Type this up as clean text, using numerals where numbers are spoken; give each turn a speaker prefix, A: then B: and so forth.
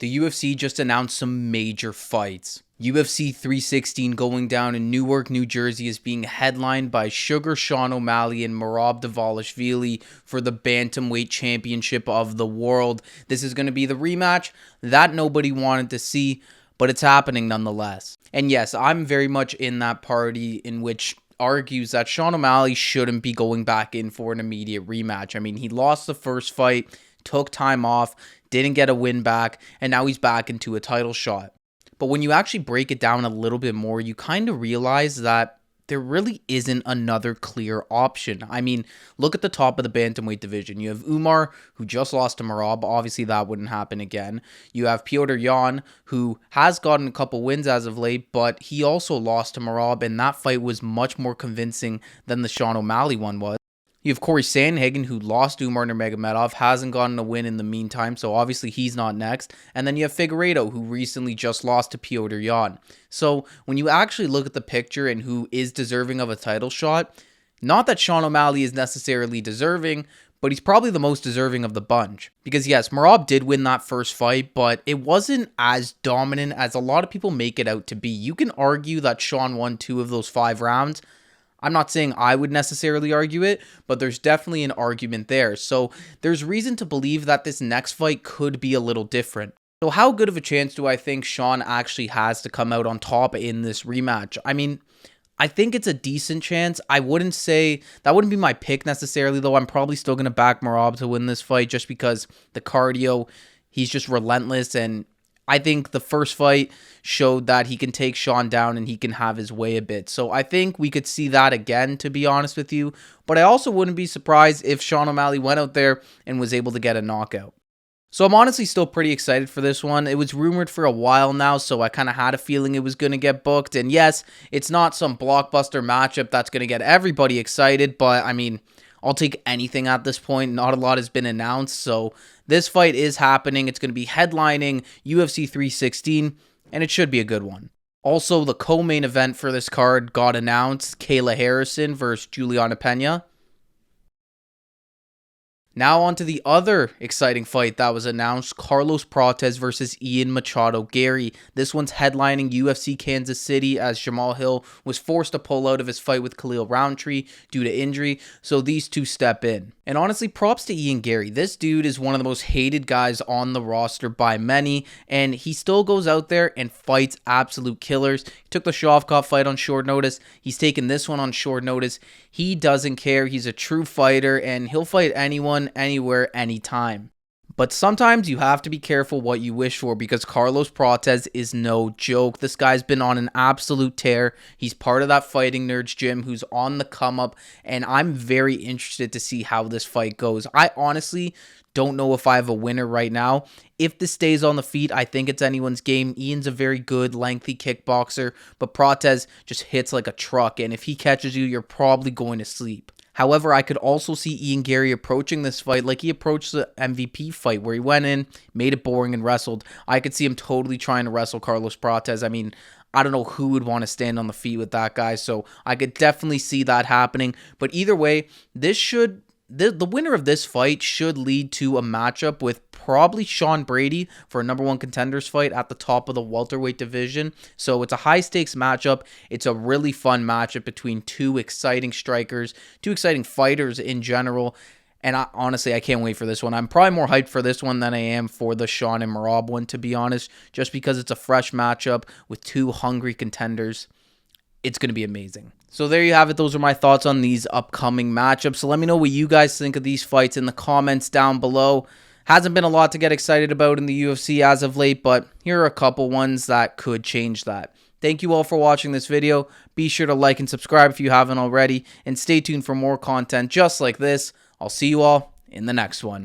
A: The UFC just announced some major fights. UFC 316 going down in Newark, New Jersey is being headlined by Sugar Sean O'Malley and Merab Dvalishvili for the Bantamweight Championship of the world. This is going to be the rematch that nobody wanted to see, but it's happening nonetheless. And yes, I'm very much in that party in which argues that Sean O'Malley shouldn't be going back in for an immediate rematch. I mean, he lost the first fight, took time off, didn't get a win back, and now he's back into a title shot. But when you actually break it down a little bit more, you kind of realize that there really isn't another clear option. I mean, look at the top of the bantamweight division. You have Umar, who just lost to Merab. Obviously, that wouldn't happen again. You have Petr Yan, who has gotten a couple wins as of late, but he also lost to Merab, and that fight was much more convincing than the Sean O'Malley one was. You have Corey Sandhagen, who lost to Umar Nurmagomedov, hasn't gotten a win in the meantime, so obviously he's not next. And then you have Figueiredo, who recently just lost to Petr Yan. So when you actually look at the picture and who is deserving of a title shot, not that Sean O'Malley is necessarily deserving, but he's probably the most deserving of the bunch. Because yes, Merab did win that first fight, but it wasn't as dominant as a lot of people make it out to be. You can argue that Sean won 2 of those 5 rounds. I'm not saying I would necessarily argue it, but there's definitely an argument there. So there's reason to believe that this next fight could be a little different. So how good of a chance do I think Sean actually has to come out on top in this rematch? I mean, I think it's a decent chance. I wouldn't say that wouldn't be my pick necessarily, though. I'm probably still going to back Merab to win this fight just because the cardio, he's just relentless, and I think the first fight showed that he can take Sean down and he can have his way a bit. So I think we could see that again, to be honest with you. But I also wouldn't be surprised if Sean O'Malley went out there and was able to get a knockout. So I'm honestly still pretty excited for this one. It was rumored for a while now, so I kind of had a feeling it was going to get booked. And yes, it's not some blockbuster matchup that's going to get everybody excited, but I mean, I'll take anything at this point. Not a lot has been announced, so this fight is happening. It's going to be headlining UFC 316, and it should be a good one. Also, the co-main event for this card got announced. Kayla Harrison versus Juliana Pena. Now on to the other exciting fight that was announced, Carlos Prates versus Ian Machado Gary. This one's headlining UFC Kansas City as Jamal Hill was forced to pull out of his fight with Khalil Roundtree due to injury, so these two step in. And honestly, props to Ian Gary. This dude is one of the most hated guys on the roster by many, and he still goes out there and fights absolute killers. He took the Shavkat fight on short notice. He's taken this one on short notice. He doesn't care. He's a true fighter, and he'll fight anyone, anywhere, anytime. But sometimes you have to be careful what you wish for, because Carlos Prates is no joke. This guy's been on an absolute tear. He's part of that Fighting Nerds gym who's on the come up, and I'm very interested to see how this fight goes. I honestly don't know if I have a winner right now. If this stays on the feet, I think it's anyone's game. Ian's a very good, lengthy kickboxer, but Prates just hits like a truck, and if he catches you, you're probably going to sleep. However, I could also see Ian Gary approaching this fight like he approached the MVP fight, where he went in, made it boring, and wrestled. I could see him totally trying to wrestle Carlos Prates. I mean, I don't know who would want to stand on the feet with that guy, so I could definitely see that happening. But either way, the winner of this fight should lead to a matchup with probably Sean Brady for a #1 contenders fight at the top of the welterweight division. So it's a high stakes matchup. It's a really fun matchup between two exciting strikers, two exciting fighters in general. And honestly, I can't wait for this one. I'm probably more hyped for this one than I am for the Sean and Merab one, to be honest, just because it's a fresh matchup with two hungry contenders. It's going to be amazing. So there you have it. Those are my thoughts on these upcoming matchups. So let me know what you guys think of these fights in the comments down below. Hasn't been a lot to get excited about in the UFC as of late, but here are a couple ones that could change that. Thank you all for watching this video. Be sure to like and subscribe if you haven't already, and stay tuned for more content just like this. I'll see you all in the next one.